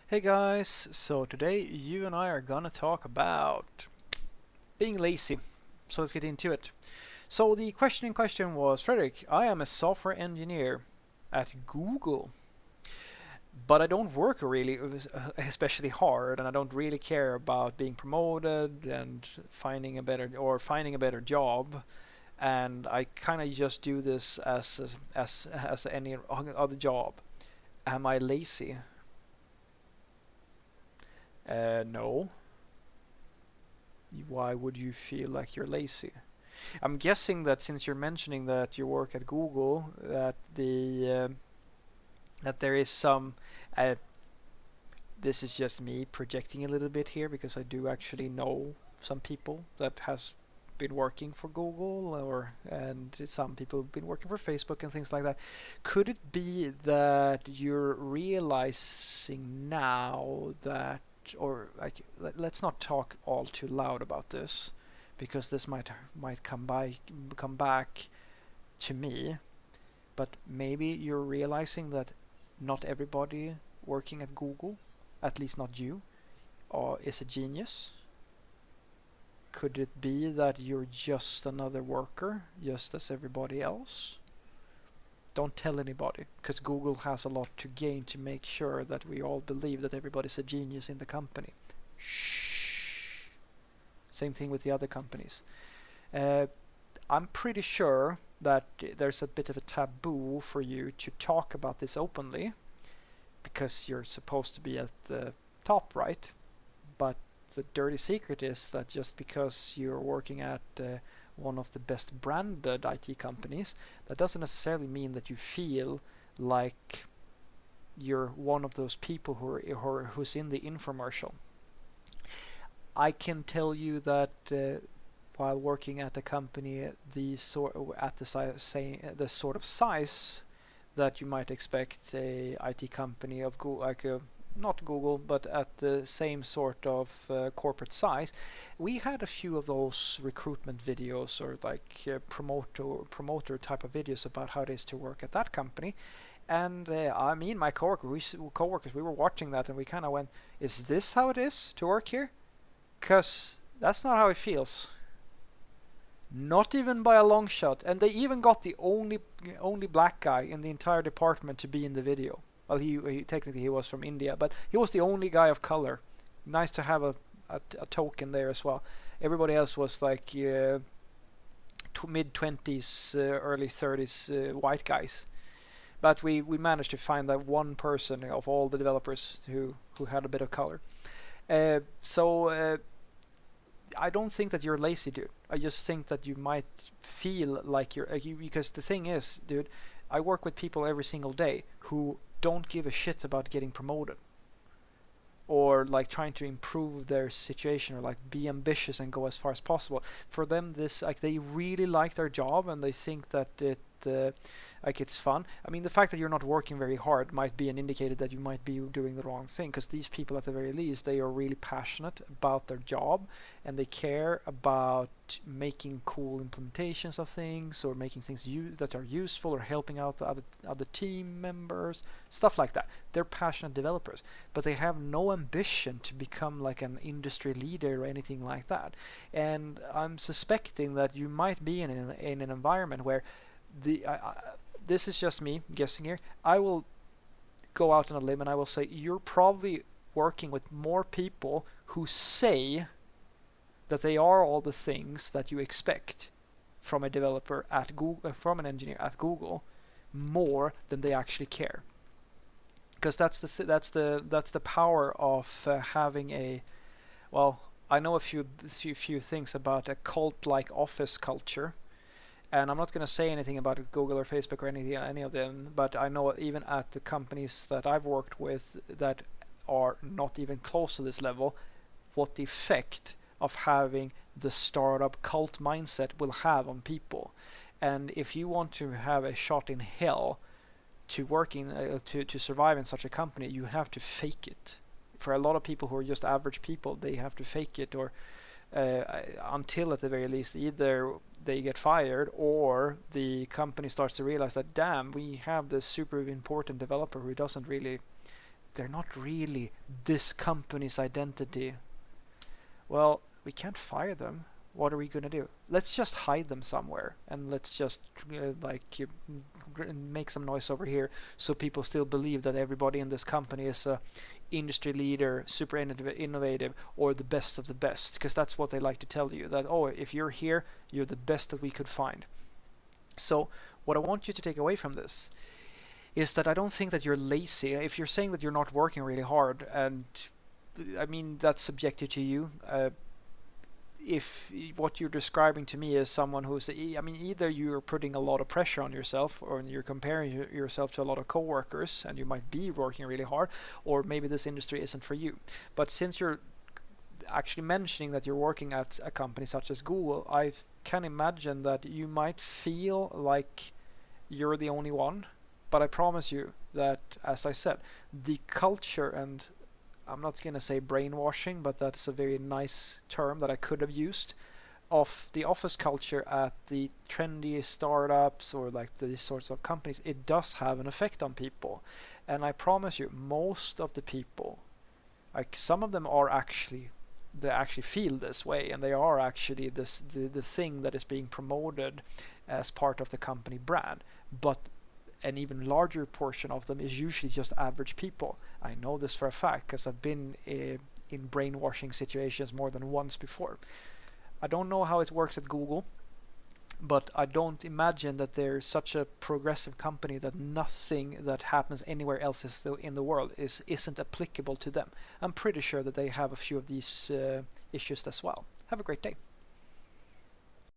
Hey guys, so today you and I are gonna talk about being lazy. So let's get into it. So the question in question was, Frederick, I am a software engineer at Google, but I don't work really especially hard, and I don't really care about being promoted and finding a better job. And I kind of just do this as any other job. Am I lazy? No. Why would you feel like you're lazy? I'm guessing that since you're mentioning that you work at Google, that there is some. Uh, this is just me projecting a little bit here because I do actually know some people that has been working for Google, or and some people have been working for Facebook and things like that. Could it be that you're realizing now that, or like, let's not talk all too loud about this, because this might come back to me, but maybe you're realizing that not everybody working at Google, at least not you, is a genius. Could it be that you're just another worker, just as everybody else? Don't tell anybody, because Google has a lot to gain to make sure that we all believe that everybody's a genius in the company. Shh. Same thing with the other companies. Uh, I'm pretty sure that there's a bit of a taboo for you to talk about this openly because you're supposed to be at the top, right? But the dirty secret is that just because you're working at one of the best branded IT companies, that doesn't necessarily mean that you feel like you're one of those people who's in the infomercial. I can tell you that while working at a company the sort of size that you might expect a IT company of Google, like not Google, but at the same sort of corporate size, we had a few of those recruitment videos, or like promoter type of videos about how it is to work at that company. And I mean, my coworkers, we were watching that, and we kind of went, "Is this how it is to work here?" Because that's not how it feels. Not even by a long shot. And they even got the only black guy in the entire department to be in the video. Well, he technically he was from India, but he was the only guy of color. Nice to have a token there as well. Everybody else was like mid 20s, early 30s white guys. But we managed to find that one person of all the developers who had a bit of color. So I don't think that you're lazy, dude. I just think that you might feel like because the thing is, dude, I work with people every single day who don't give a shit about getting promoted, or like trying to improve their situation, or like be ambitious and go as far as possible. For them, this, like, they really like their job and they think that like it's fun. I mean, the fact that you're not working very hard might be an indicator that you might be doing the wrong thing, because these people, at the very least, they are really passionate about their job, and they care about making cool implementations of things, or making things that are useful, or helping out the other team members, stuff like that. They're passionate developers, but they have no ambition to become like an industry leader or anything like that. And I'm suspecting that you might be in an environment where this is just me guessing here. I will go out on a limb and I will say you're probably working with more people who say that they are all the things that you expect from a developer at Google, from an engineer at Google, more than they actually care. Because that's the power of having a, well, I know a few things about a cult-like office culture, and I'm not going to say anything about Google or Facebook or any of them, but I know even at the companies that I've worked with that are not even close to this level, what the effect of having the startup cult mindset will have on people. And if you want to have a shot in hell to survive in such a company, you have to fake it. For a lot of people who are just average people, they have to fake it, or until at the very least either they get fired, or the company starts to realize that, damn, we have this super important developer who doesn't really they're not really this company's identity. Well, we can't fire them. What are we gonna do? Let's just hide them somewhere and let's just make some noise over here so people still believe that everybody in this company is a industry leader, super innovative, or the best of the best, because that's what they like to tell you, that oh, if you're here, you're the best that we could find. So what I want you to take away from this is that I don't think that you're lazy. If you're saying that you're not working really hard, and I mean that's subjective to you. If what you're describing to me is someone who's, I mean, either you're putting a lot of pressure on yourself, or you're comparing yourself to a lot of coworkers, and you might be working really hard, or maybe this industry isn't for you. But since you're actually mentioning that you're working at a company such as Google, I can imagine that you might feel like you're the only one. But I promise you that, as I said, the culture, and I'm not going to say brainwashing, but that's a very nice term that I could have used, of the office culture at the trendy startups or like these sorts of companies, it does have an effect on people. And I promise you, most of the people, like some of them are actually, they actually feel this way, and they are actually the thing that is being promoted as part of the company brand. But an even larger portion of them is usually just average people. I know this for a fact because I've been in brainwashing situations more than once before. I don't know how it works at Google, but I don't imagine that they're such a progressive company that nothing that happens anywhere else in the world isn't applicable to them. I'm pretty sure that they have a few of these issues as well. Have a great day.